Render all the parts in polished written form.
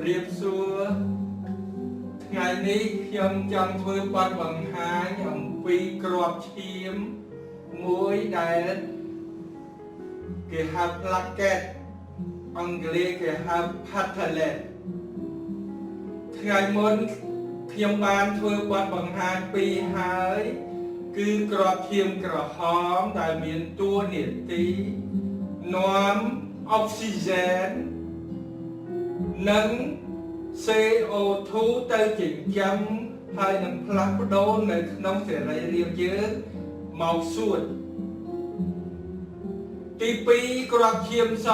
รียบซัวไงนี้ខ្ញុំចង់ធ្វើបទបង្ហាញអំពីក្របឈាមមួយដែលគេហៅ plaquette អង់គ្លេសគេហៅ platelet ថ្ងៃមុនខ្ញុំបានធ្វើបទបង្ហាញពីរហើយគឺក្របឈាមក្រហមដែលមានតួនាទីនាំអុកស៊ីហ្សែននិង CO2 ទៅចិញ្ចឹមហើយនឹងផ្លាស់ប្ដូរនៅក្នុងសរីរាង្គយើងមកសួតទី2ក្របឈាមស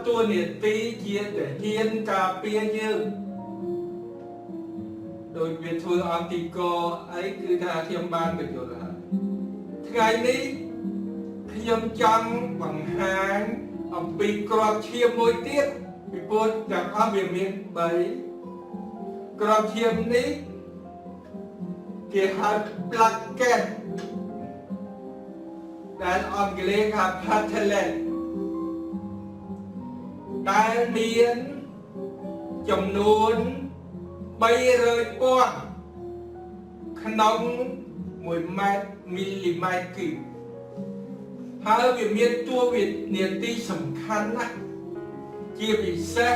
តួនាទីជាទាហានការពារយើងដោយវាធ្វើអន្តទីកអីគឺថាខ្ញុំបានបញ្យល់ហើយថ្ងៃនេះខ្ញុំចង់បង្ហាញអំពីក្របឈាមមួយទៀតពីព្រោះទាំងអស់វាមាន3ក្របឈាមនេះគេហៅ plaquette ដែលអង់គ្លេសហៅ platelet ដែលមានចំនួន300,000ក្នុង1ម៉ែត្រមីលីម៉ែត្រគីបហើយវាមានតួនាទីសំខាន់ណាស់ជាពិសេស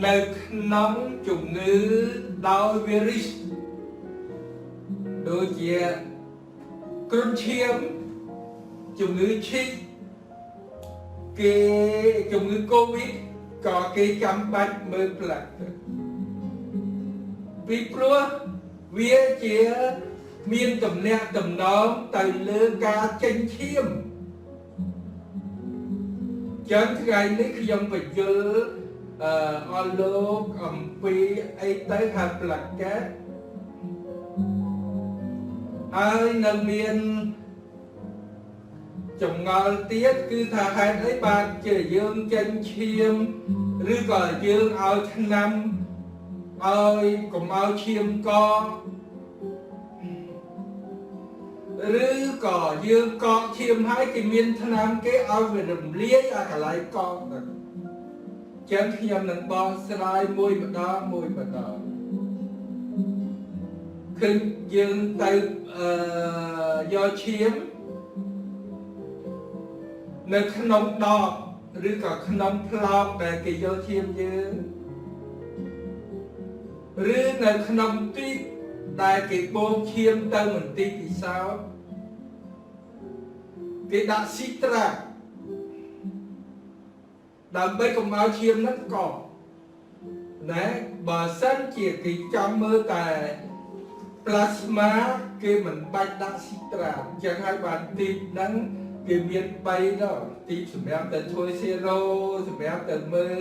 នៅក្នុងជំងឺដោយវីរុសដូចជាគ្រុនឈាមជំងឺឈីកគេជំងឺកូវីដក៏គេចាំបាច់មើលផ្លាក់ពីព្រោះវាជាមានទំនាក់ទំនងទៅលើការចេញឈាមចឹងថ្ងៃនេះខ្ញុំបញ្យល់អស់លោកអំពីអីទៅហៅ plaquette ហើយនៅមានចម្ងល់ទៀតគឺថាហេតុអីបានជាយើងចេញឈាមឬក៏យើងឲ្យថ្នាំឲ្យកុំឲ្យឈាមកឬក៏យើងកកឈាមហើយគេមានថ្នាំគេឲ្យវារំលាយអាកន្លែងកកហ្នឹងចឹងខ្ញុំនឹងបកស្រាយមួយម្ដងគឺយើងទៅយកឈាមនៅក្នុងដបឬក៏ក្នុងផ្លោកដែលគេយកឈាមយើងឬនៅក្នុងទីដែលគេបូមឈាមទៅមន្ទីរពិសោធន៍គេដាក់ស៊ីត្រាដើម្បីកុំឲ្យឈាមហ្នឹងកកណាបើសិនជាគេចង់មើលតែ plasma គេមិនបាច់ដាក់ស៊ីត្រាអញ្ចឹងហើយបានទីហ្នឹងគេមាន3ដល់ទីសម្រាប់តែធ្វើសេរ៉ូសម្រាប់តែមើល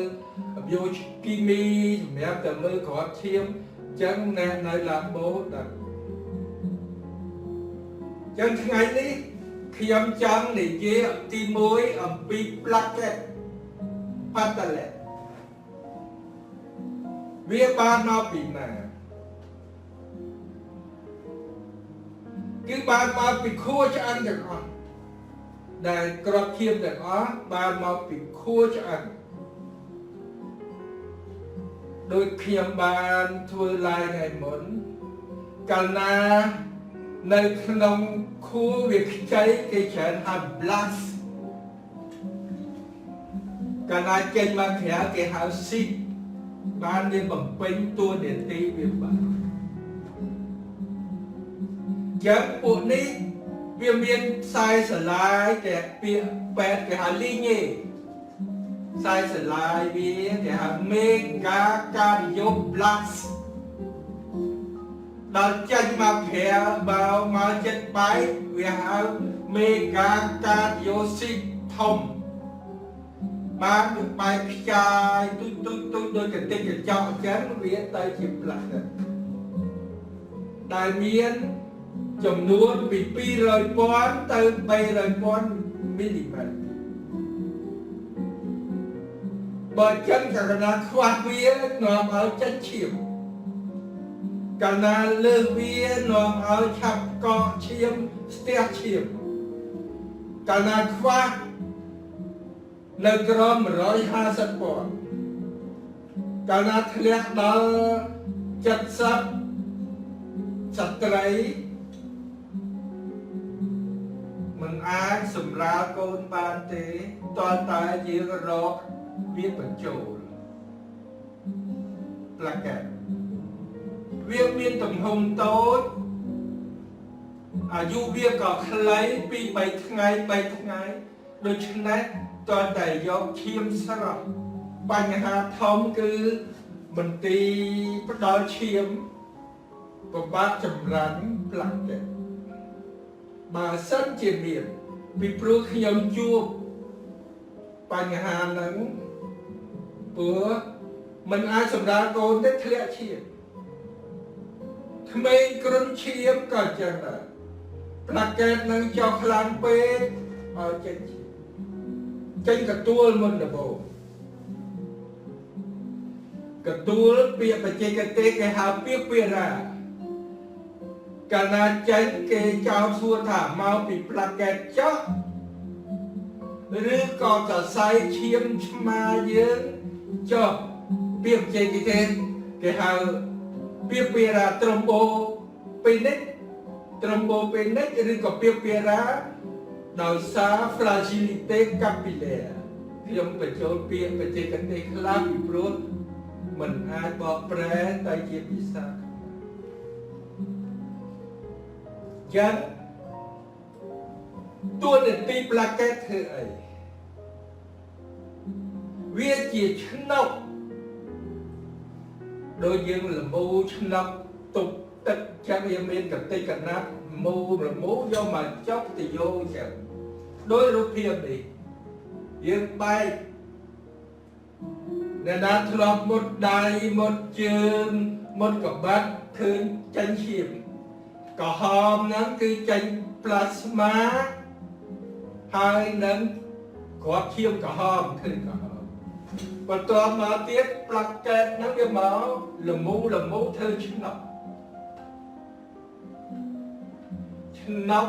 ប៊ីយ៉ូគីមីសម្រាប់តែមើលក្របឈាមអញ្ចឹងអ្នកនៅឡាបូដល់អញ្ចឹងថ្ងៃនេះខ្ញុំចង់និយាយទី1អំពី plaquette platelet វាបានមកពីណាគឺបានមកពីខួរឆ្អឹងទាំងអស់ដែលក្របឈាមទាំងអស់បានមកពីខួរឆ្អឹងដោយខ្ញុំបានធ្វើឡាយថ្ងៃមុនកាលណានៅក្នុងខួរវាខ្ចីគេច្រើនហៅ blast កាលណាចេញមកក្រៅគេហៅ seed បានវាបំពេញតួនាទីវាបានចឹងពួកនេះវាមានខ្សែស្រឡាយតែពាក្យពេទ្យគេហៅលីញេខ្សែស្រឡាយវាគេហៅ megacardioblast ដល់ចេញមកក្រៅបើមកចិត្តបែកវាហៅ megacardiocyte ធំបានវាបែកខ្ចាយទុយដោយកន្ទិចកញ្ចក់អញ្ចឹងវាទៅជាផ្លាស់ដែលមានចំនួនពី 200,000 ទៅ 300,000 មីលីម៉ែត្របើចឹងកាលណាខ្វះវានាំឲ្យចេញឈាមកាលណាលើសវានាំឲ្យឆាប់កកឈាមស្ទះឈាមកាលណាខ្វះនៅក្រោម 150,000 កាលណាធ្លាក់ដល់70ស្ត្រីមិនអាចសម្រាលកូនបានទេតើតែយើងរកវាបញ្ចូលផ្លាកែតវាមានទំហំតូចអាយុវាក៏ខ្លីពី3ថ្ងៃ3ថ្ងៃដូច្នេះតើតែយកឈាមស្រស់បញ្ហាធំគឺមន្ទីរផ្ដល់ឈាមពិបាកចម្រាញ់ផ្លាកែតបើសិនជាមានពីព្រោះខ្ញុំជួបបញ្ហាហ្នឹងព្រោះមិនអាចសម្រាលកូនទេធ្លាក់ឈាមក្មេងគ្រុនឈាមក៏ចឹងដែរផ្លាកែតនឹងចុះខ្លាំងពេកឲ្យចេញកទួលមុនដំបូងកទួលពាក្យបច្ចេកទេសគេហៅពាក្យពារាកាលណាចេញគេចោទសួរថាមកពីផ្លាកែតចុះឬក៏សរសៃឈាមឆ្មាយើងចុះពាក្យបច្ចេកទេសគេហៅពាក្យពារាត្រំបូពេនិកឬក៏ពាក្យពារាដោយសារ fragilité capillaire ខ្ញុំបញ្ចូលពាក្យបច្ចេកទេសខ្លះពីព្រោះមិនអាចបកប្រែតែជាភាសាចឹងតួនាទីផ្លាកែតធ្វើអីវាជាឆ្នុកដោយយើងលមូឆ្នុកទុកទឹកចឹងវាមានកតិកណាត់មូលមូយកមកចុកទៅយកចឹងដោយរូបភាពនេះយើងបែកអ្នកណាធ្លាប់មុតដៃមុតជើងមុតកបាត់ឃើញចាញ់ឈាមក្រហមហ្នឹងគឺចេញផ្លាស្មាហើយនឹងគ្រាប់ឈាមក្រហមឃើញក្រហមបន្ទាប់មកទៀតផ្លាកែតហ្នឹងវាមកលមូធ្វើឆ្នុក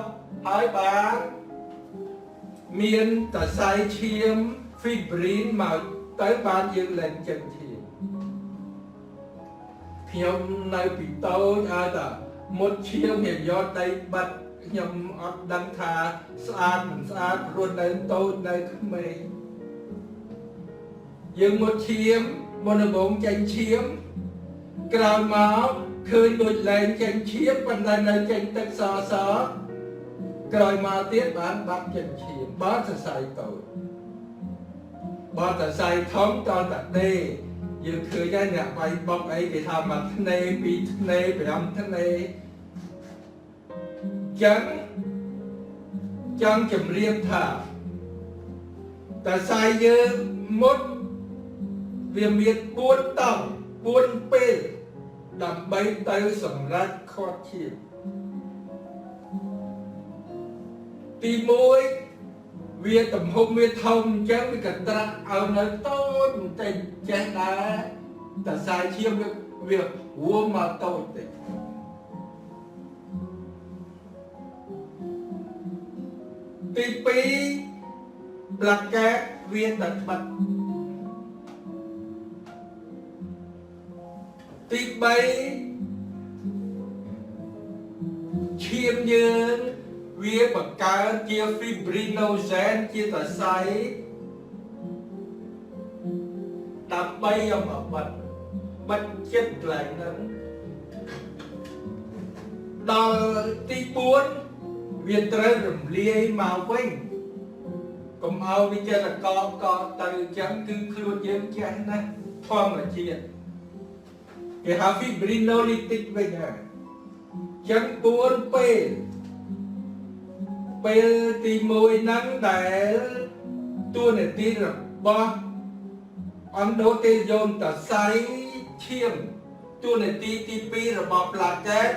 ហើយបានមានតសៃឈាម fibrin មកទៅបានយើងលែងចិនឈាមខ្ញុំនៅពីតូចឲ្យតែមុតឈាមខ្ញុំយកដៃបាត់ខ្ញុំអត់ដឹងថាស្អាតមិនស្អាតព្រោះនៅតូចនៅក្មេងយើងមុតឈាមមុនដំបូងចេញឈាមក្រោយមកឃើញដូចលែងចេញឈាមប៉ុន្តែនៅចេញទឹកសក្រោយមកទៀតបានបាត់ចេញឈាមបាត់សរសៃតូចបាត់សរសៃធំតតែដេយើងឃើញហើយអ្នកវាយបុកអីគេថាមួយធ្នេពីរធ្នេ5ធ្នេចឹងចង់ជម្រាបថាតសៃយើងមុតវាមាន4តង់4ពេលដើម្បីទៅសម្រេចខាត់ឈាមទី1វាទំហំវាធំអញ្ចឹងវាកត្រាក់ឲ្យនៅតូចបន្តិចចេះដែរតសៃឈាមវាហួរមកតូចតិចទី2ផ្លាកែតវាតែបិទទី3ឈាមយើងវាបង្កើតជា fibrinogen ជាសរសៃដើម្បីយកមកបិទចិត្តកន្លែងហ្នឹងដល់ទី4វាត្រូវរំលាយមកវិញកុំឲ្យវាចេះតែកទៅអញ្ចឹងគឺខ្លួនយើងចេះណាធម្មជាតិគេហៅ fibrinolytic វិញហើយចឹង4ពេលទី1ហ្នឹងដែលតួនាទីរបស់អណ្ដូតេយ៉ូនតសៃឈាមតួនាទីទី2របស់ផ្លាកែត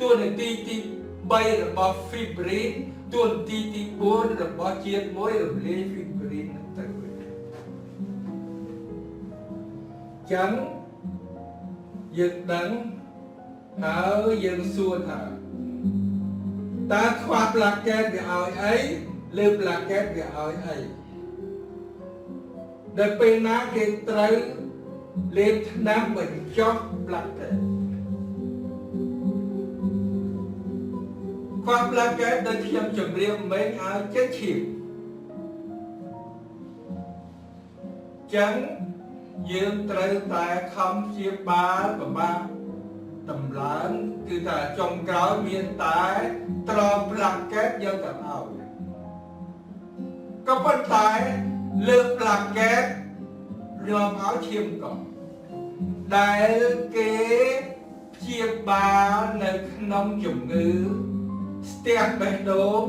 តួនាទីទី3របស់ fibrin តួនាទីទី4របស់ជាតិមួយរំលាយ fibrin ទៅវិញចឹងយើងដឹងហើយយើងសួរថាតើខ្វះផ្លាកែតវាឲ្យអីលើផ្លាកែតវាឲ្យអីដល់ពេលណាគេត្រូវ lên nam mình cho lạc kẹt khoa lạc kẹt đời khiêm chồng riêng mấy áo chết chìm chẳng dương trời tại không chia ba và ba tầm lớnគឺថាចុងក្រោយមានតែត្រផ្លាក់កេតយកទៅឲ្យក៏ប៉ុន្តែលើកផ្លាក់កេតយកឲ្យឈាមកោដែលគេព្យាបាលនៅក្នុងជំងឺស្ទះបេះដូង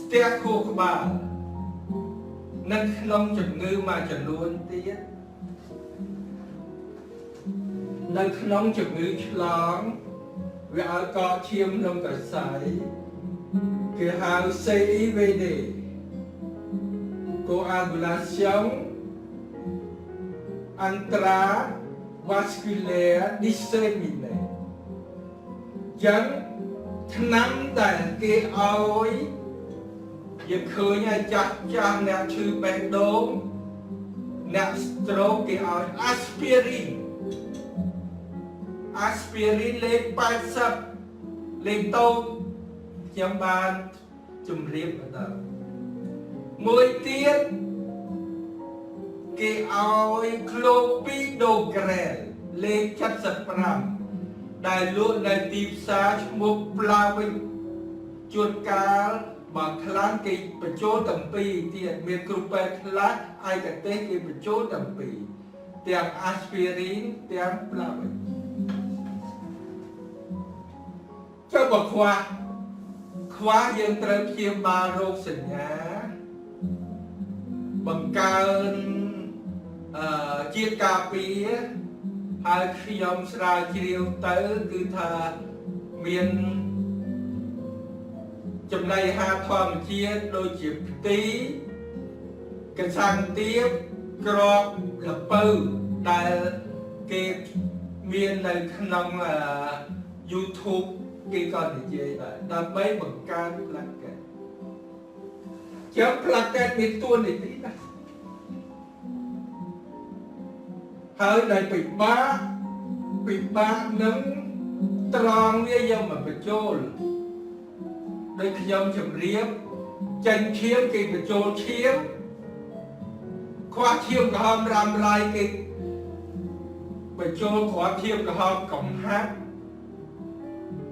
ស្ទះខួរក្បាលនៅក្នុងជំងឺមួយចំនួនទៀតនៅក្នុងជំងឺឆ្លងវាឲ្យកកឈាមក្នុងកសែគេហៅ CIVD coagulation intravascular disseminate ចឹងថ្នាំដែលគេឲ្យយើងឃើញហើយចាស់អ្នកឈឺបេះដូងអ្នក stroke គេឲ្យ aspirin លេខ80លេខតូចខ្ញុំបានជម្រាបដល់មួយទៀតគេឲ្យ clopidogrel លេខ75ដែលលក់នៅទីផ្សារឈ្មោះផ្លាវិញជួនកាលបើខ្លាំងគេបញ្ចូលទាំងពីរទៀតមានគ្រូពេទ្យខ្លះឯកទេសគេបញ្ចូលទាំងពីរទាំង aspirin ទាំងផ្លាវិញចុះបើខ្វះយើងត្រូវព្យាបាលរោគសញ្ញាបង្កើនជាតិការពារហើយខ្ញុំស្រាវជ្រាវទៅគឺថាមានចំណីអាហារធម្មជាតិដូចជាផ្ទីកន្សាំងទៀបក្របល្ពៅដែលគេមាននៅក្នុង YouTube គេក៏និយាយដែរដើម្បីបង្កើនផ្លាកេតចឹងផ្លាកេតមានតួនាទីណាស់ហើយដែលពិបាកនឹងត្រង់វាយកមកបញ្ចូលដោយខ្ញុំជម្រាបចេញឈាមគេបញ្ចូលឈាមខ្វះឈាមក្រហមរ៉ាំរ៉ៃគេបញ្ចូលគ្រាប់ឈាមក្រហមកំហាត់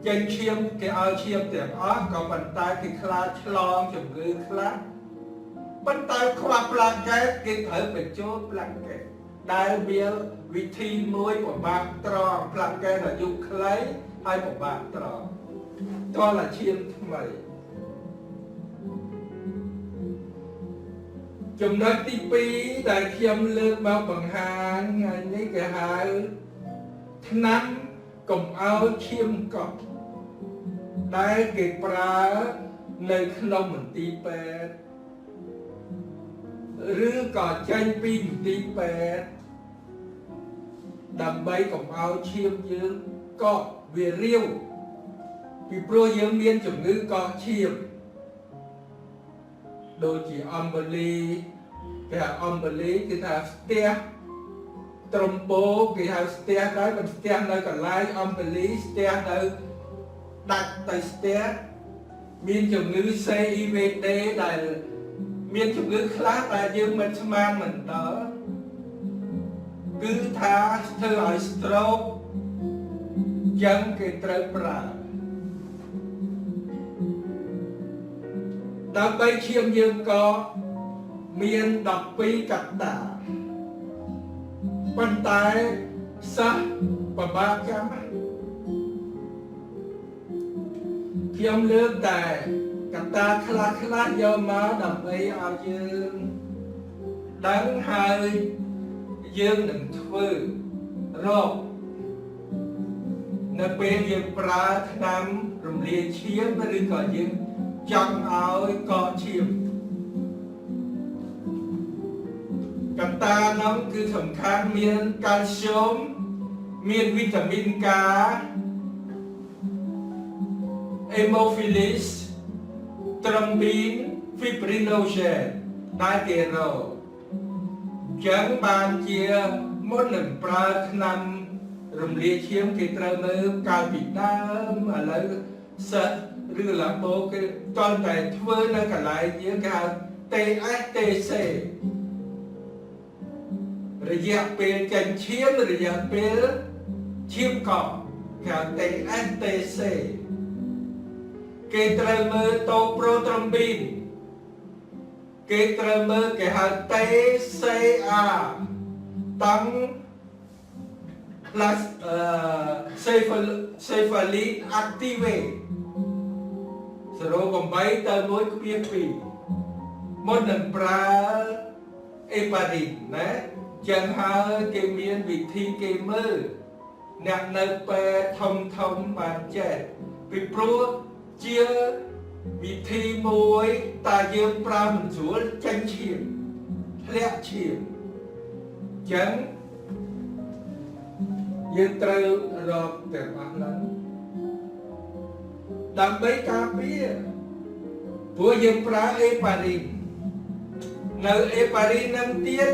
ចេញឈាមគេឲ្យឈាមទាំងអស់ក៏ប៉ុន្តែគេខ្លាចឆ្លងជំងឺខ្លះប៉ុន្តែខ្វះផ្លាកេតគេត្រូវបញ្ចូលផ្លាកេតដែលមានវិធីមួយពិបាកត្រង់ផ្លាកេតអាយុខ្លីហើយពិបាកត្រង់តើឈាមថ្មីចំណុចទី2ដែលខ្ញុំលើកមកបង្ហាញថ្ងៃនេះគេហៅថ្នាំកុំឲ្យឈាមកកដែលគេប្រើនៅក្នុងមន្ទីរពេទ្យឬក៏ចេញពីមន្ទីរពេទ្យដើម្បីកុំឲ្យឈាមយើងកកវារាវពីព្រោះយើងមានជំងឺកកឈាមដូចជាអំបលីគេហៅអំបលីគឺថាស្ទះត្រំបូគេហៅស្ទះដែរមិនស្ទះនៅកន្លែងអំបលីស្ទះនៅដាច់ទៅស្ទះមានជំងឺ CIVD ដែលមានជំងឺខ្លះដែលយើងមិនស្មានមិនដល់គឺថាធ្វើឲ្យ stroke ចឹងគេត្រូវប្រើដើម្បីឈាមយើងក៏មាន12កត្តាប៉ុន្តែសិស្សបបាកម្មខ្ញុំលើកតែកត្តាខ្លះយកមកដើម្បីឲ្យយើងដឹងហើយយើងនឹងធ្វើរកនៅពេលយើងប្រើថ្នាំរំលាយឈាមឬក៏យើងចង់ឲ្យកកឈាមកត្តានោះគឺសំខាន់មានកាល់ស្យូមមានវីតាមីន K អេម៉ូហ្វីលីសត្រុំប៊ីន ហ្វីប្រីណូហ្សែនដែលគេរកចឹងបានជា មុននឹងប្រើឆ្នាំរំលាយឈាមគេត្រូវនៅកាលពីដើមឥឡូវសិស្សឬឡាបូគេតន់តែធ្វើនៅកន្លែងយើងគេហៅ TSTC រយៈពេលចេញឈាមរយៈពេលឈាមកកគេហៅ TSTC គេត្រូវមើលតូប្រូត្រុំប៊ីនគេត្រូវមើលគេហៅ TCR តាំង plus cephalin activate 0.8 ទៅ 1.2 មុននឹងប្រើអេប៉ារីនណាចឹងហើយគេមានវិធីគេមើលអ្នកនៅពេលធំបានចេះពីព្រោះជាវិធីមួយតែយើងប្រើមិនស្រួលចេញឈាមធ្លាក់ឈាមចឹងយើងត្រូវរកទាំងអស់ហ្នឹងដើម្បីការពារព្រោះយើងប្រើអេប៉ារីននៅអេប៉ារីនហ្នឹងទៀត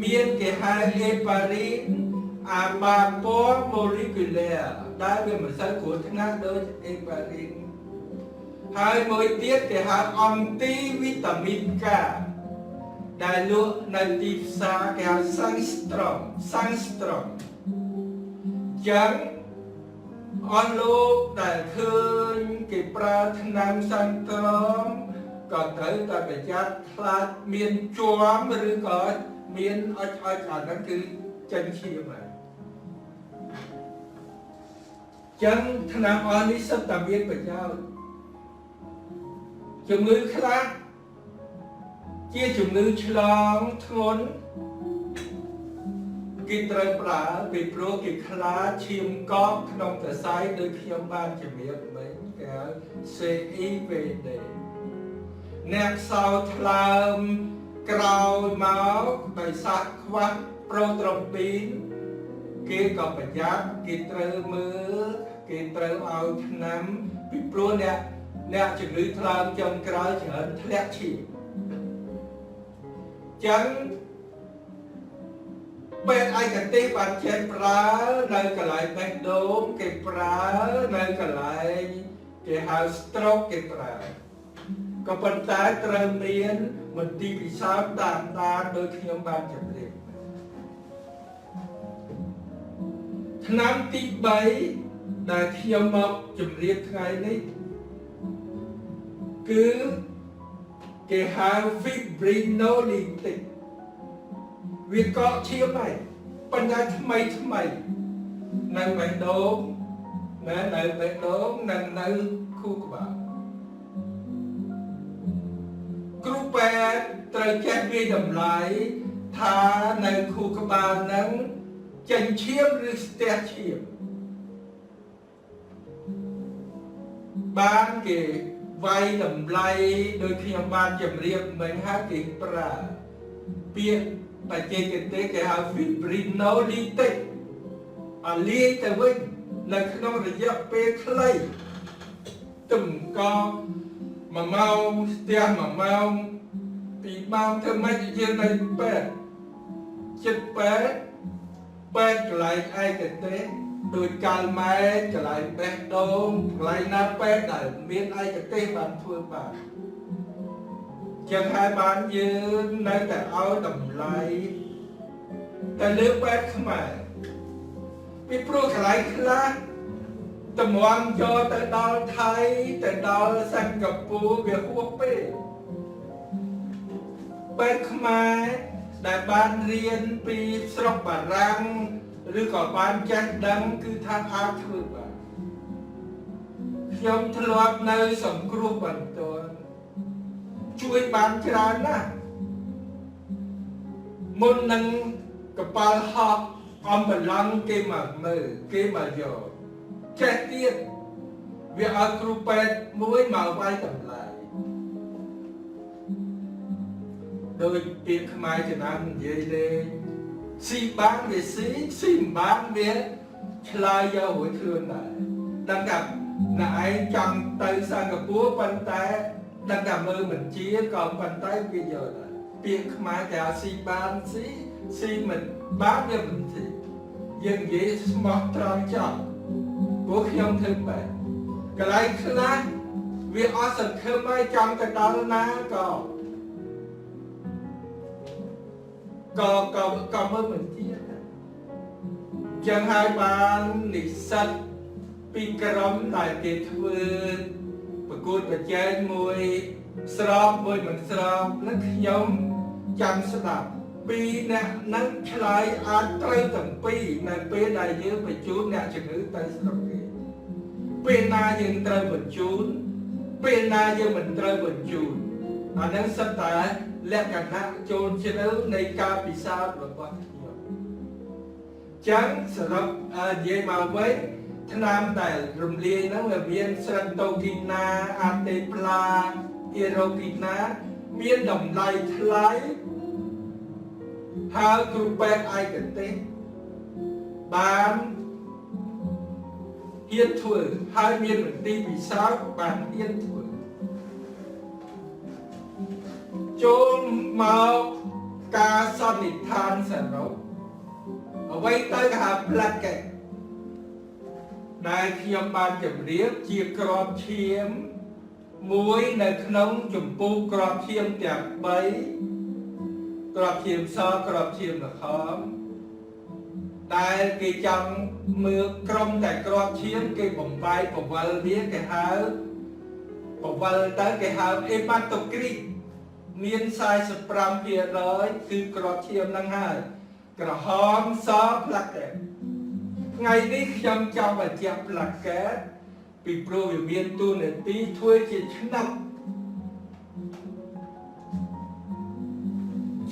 មានគេហៅអេប៉ារីនអាបាពណ៌ molecular ដែលវាមិនសូវគ្រោះថ្នាក់ដូចអេប៉ារីនហើយមួយទៀតគេហៅអង់ទីវីតាមីនកាដែលលក់នៅទីផ្សារគេហៅសាំងស្ត្រមចឹងអស់លោកដែលឃើញគេប្រើថ្នាំសាំងត្រមក៏ត្រូវតែប្រយ័ត្នខ្លាចមានជាប់ឬក៏មានអុចអាហ្នឹងគឺចិនឈាមហើយចឹងថ្នាំអស់នេះសិតតែមានប្រយោជន៍ជំងឺខ្លះជាជំងឺឆ្លងធ្ងន់គេត្រូវប្រើពីព្រោះគេខ្លាចឈាមកកក្នុងសរសៃដោយខ្ញុំបានជំរាបមិញគេហៅ CIVD អ្នកសោថ្លើមក្រោយមកដោយសារខ្វះប្រូត្រុំប៊ីនគេក៏ប្រយ័ត្នគេត្រូវមើលគេត្រូវឲ្យថ្នាំពីព្រោះអ្នកជំងឺថ្លើមចុងក្រោយច្រើនធ្លាក់ឈាមចឹងពេលឯកទេសបានចេះប្រើនៅកន្លែងបេះដូងគេប្រើនៅកន្លែងគេហៅ stroke គេប្រើក៏ប៉ុន្តែត្រូវមានមន្ទីរពិសោធន៍តាមដានដោយខ្ញុំបានជម្រាបឆ្នាំទី3ដែលខ្ញុំមកជម្រាបថ្ងៃនេះគឺគេហៅ fibrinolytic វាកកឈាមហើយបញ្ហាថ្មីនៅបេះដូងណានៅបេះដូងនិងនៅខួរក្បាលគ្រូពេទ្យត្រូវចេះវាយតម្លៃថានៅខួរក្បាលហ្នឹងចេញឈាមឬស្ទះឈាមបានគេវាយតម្លៃដោយខ្ញុំបានជម្រាបមិញហើយគេប្រើពាក្យបច្ចេកទេសគេហៅ fibrinolytic អាលាយទៅវិញនៅក្នុងរយៈពេលខ្លីទំក1ម៉ោងស្ទះ1ម៉ោង2ម៉ោងធ្វើម៉េចយើងនៅពេទ្យចិត្តពេទ្យកន្លែងឯកទេសដោយកាលម៉ែកន្លែងបេះដូងកន្លែងណាពេទ្យដែលមានឯកទេសបានធ្វើបានចឹងហើយបានយើងនៅតែឲ្យតម្លៃតែលើពេទ្យខ្មែរពីព្រោះកន្លែងខ្លះតម្រាំយកទៅដល់ថៃទៅដល់សិង្ហបុរីវាហួសពេកពេទ្យខ្មែរដែលបានរៀនពីស្រុកបារាំងឬក៏បានចេះដឹងគឺថាអាចធ្វើបានខ្ញុំធ្លាប់នៅសង្គ្រោះបន្ទាន់ជួយបានច្រើនណាស់មុននឹងកប៉ាល់ហោះអំបឡង់គេមកមើលគេមកយកចេះទៀតវាឲ្យគ្រូពេទ្យមួយមកវាយតម្លៃដោយពាក្យខ្មែរចំណាំនិយាយលេងស៊ីបានវាស៊ីមិនបានវាឆ្លើយយករួចខ្លួនដែរដឹងថាអ្នកឯងចង់ទៅសិង្ហបុរីប៉ុន្តែដឹងថាមើលមិនជាក៏ប៉ុន្តែវាយកដែរ việc mà cả si ban si mình bán cho mình thì dân vậy smart tròn chọn của không thêm vậy cái này là việc ở sân khơi mai trong cái đó na có mới mình chia chẳng hai bạn lịch sạch bị cái rắm đại tiết vượt và cột và chơi mùi srop mùi mình srop nó nhóm chăm sạch pi nè nắng khai ăn tây tầm pi nè pi này dưới phải chú nè chừng ngữ tây srop pi na dương tây mình chú pi na dương mình tây mình chú anh đang sắp tại lẽ cả nát chôn trên áo này ca bị sao và quá nhiều chẳng srop dễ mà vớiท่านนำแต่รวมเรียนนักเรียนสรันโตกินาอาเตปลาเอโรกินาเมียนดำไหลทลายหากรูปแบบไอกันเต้บานเฮียนถวยหาเมียนเหมือนตีปีศาจบานเฮียนถวยจงมาการสนิทานสนองเอาไว้ใต้หาปลาแกได้เทียมบานจำเรียบเจียกรอบเทียมมวยในขนมจุ่มปูกรอบเทียมจากใบกรอบเทียมซอกรอบเทียมละครได้กี่จังมือกรมแต่กรอบเทียมกี่ผมไปผมวันเรียกกี่หาผมวันตั้งกี่หาเอปัตตกรีเมียนทรายสปรามเพียร้อยคือกรอบเทียมนั่งหายกระหอมซอพลักแกngàyนี้ยำจำว่าจับหลักแก่ปีโปรวิเมียนตัวเนี่ยปีถ้วยจิตชนะ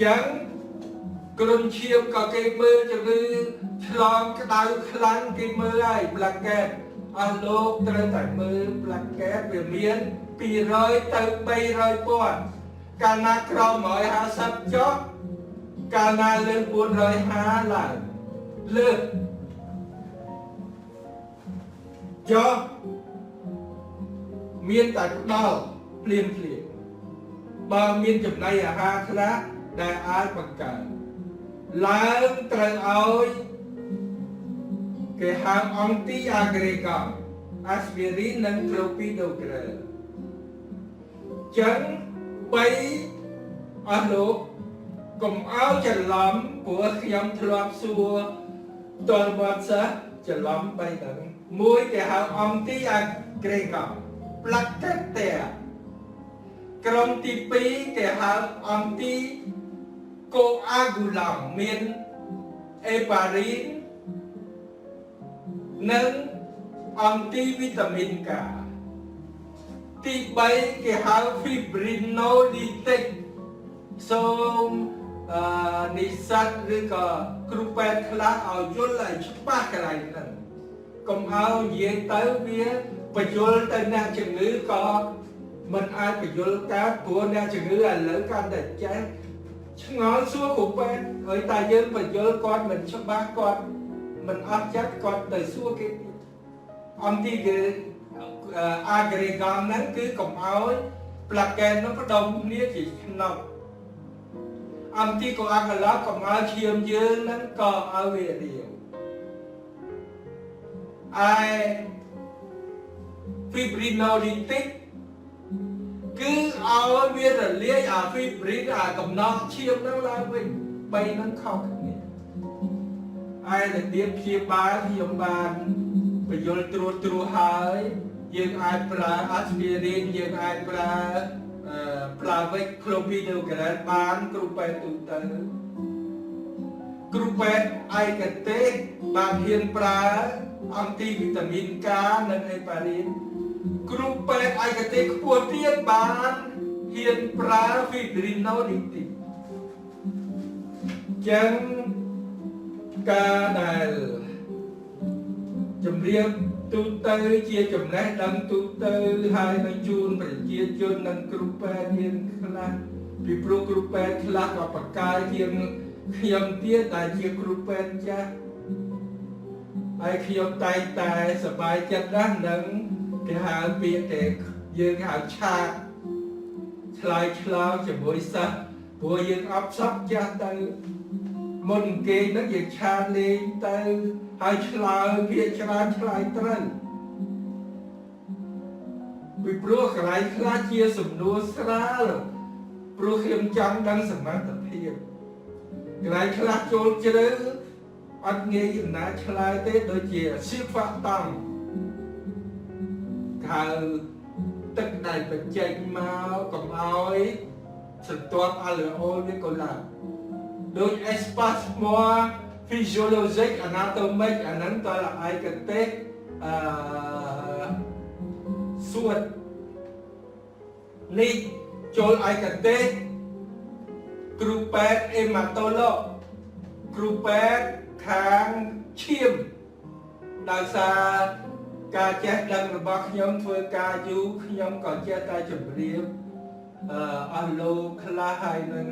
จังกลุ่มเชียวก็เกมมือจะลือฉลองกระดาษคลังเกมมือไอ้หลักแก่อาโลกเตะแต่มือหลักแก่วิเมียนปีร้อยเติมไปร้อยปอนการนักครองหมอยหาสับจ๊อกการนาเลื่อนบุญร้อยหาหลังเลือกcho miền tại bao liền bao miền chụp này ha khá đại ai bằng cả lãng trời ơi cái hàng anti agrega aspirinនិងclopidogrel chẳng bay ở lúc cùng áo trần lắm của nhóm thloap xua toàn vật sắc trần lắm bay tận mùi cái hào anti agrega placate cầm tí pi cái hào anti coagulant miền heparin nâng anti vitamin K tí bay cái hào fibrinolytic xong nisat ឬក៏គ្រូពេទ្យខ្លះឲ្យយល់ឲ្យច្បាស់កន្លែងហ្នឹងកុំឲ្យនិយាយទៅវាបញ្យល់ទៅអ្នកជំងឺក៏មិនអាចបញ្យល់កើតព្រោះអ្នកជំងឺឥឡូវកាន់តែចេះឆ្ងល់សួរគ្រូពេទ្យហើយតែយើងបញ្យល់គាត់មិនច្បាស់គាត់មិនអត់ចិត្តគាត់ទៅសួរគេទៀតអន្តទីអាហ្គ្រីហ្គាមហ្នឹងគឺកុំឲ្យប្លាកែននោះបដុំគ្នាជាខ្នោអន្តទីកូអាកាឡាកុំឲ្យឈាមយើងហ្នឹងក៏ឲ្យវារាវfibrinolytic គឺឲ្យវារលាយអា fibrin អាកំណត់ឈាមហ្នឹងឡើងវិញ3ហ្នឹងខុសគ្នាហើយរបៀបព្យាបាលខ្ញុំបានបញ្យល់ត្រួសហើយយើងអាចប្រើ aspirin យើងអាចប្រើPlavix clopidogrel បានគ្រូពេទ្យទូទៅគ្រូពេទ្យឯកទេសបានហ៊ានប្រើអង់ទីវីតាមីន K និងហេប៉ារីនគ្រូពេទ្យឯកទេសខ្ពស់ទៀតបានហ៊ានប្រើ fibrinolytic ចឹងការដែលជំរាបទូទៅជាចំណេះដឹងទូទៅហើយនឹងជូនប្រជាជននិងគ្រូពេទ្យមានខ្លះពីព្រោះគ្រូពេទ្យខ្លះក៏បកកាយជាងខ្ញុំទៀតដែលជាគ្រូពេទ្យចាស់ហើយខ្ញុំតែងតែសប្បាយចិត្តណាស់នឹងគេហៅពាក្យតែយើងហៅឆាកឆ្លើយឆ្លងជាមួយសិស្ស ព្រោះយើងអបសក់ចាស់ទៅមុនគេនឹងយើងឆានលេងទៅហើយឆ្លើយភាគច្រើនឆ្លើយត្រូវពីព្រោះកន្លែងខ្លះជាសំណួរស្រាលព្រោះខ្ញុំចង់ដឹងសមត្ថភាពកន្លែងខ្លះចូលជ្រៅអត់ងាយចំណាឆ្លើយទេដូចជាស៊ីហ្វាក់តង់ហៅទឹកដែលបញ្ចេញមកកុំឲ្យសន្ទាប់អាល់អូលវាក៏ឡើងដូច espasmoir physiologique anatomique អាហ្នឹងតើឯកទេសសួតនេះចូលឯកទេសគ្រូពេទ្យអេម៉ាតូឡូគ្រូពេទ្យខាងឈាមដោយសារការចេះដឹងរបស់ខ្ញុំធ្វើការយូរខ្ញុំក៏ចេះតែជម្រាបអស់លោកខ្លះហើយនឹង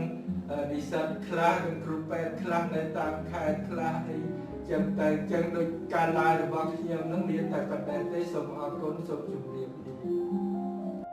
និស្សិតខ្លះនិងគ្រូពេទ្យខ្លះនៅតាមខេត្តខ្លះអីចឹងតែចឹងដូចការឡាយរបស់ខ្ញុំនឹងមានតែប៉ុណ្ណេះទេសូមអរគុណសូមជម្រាបលា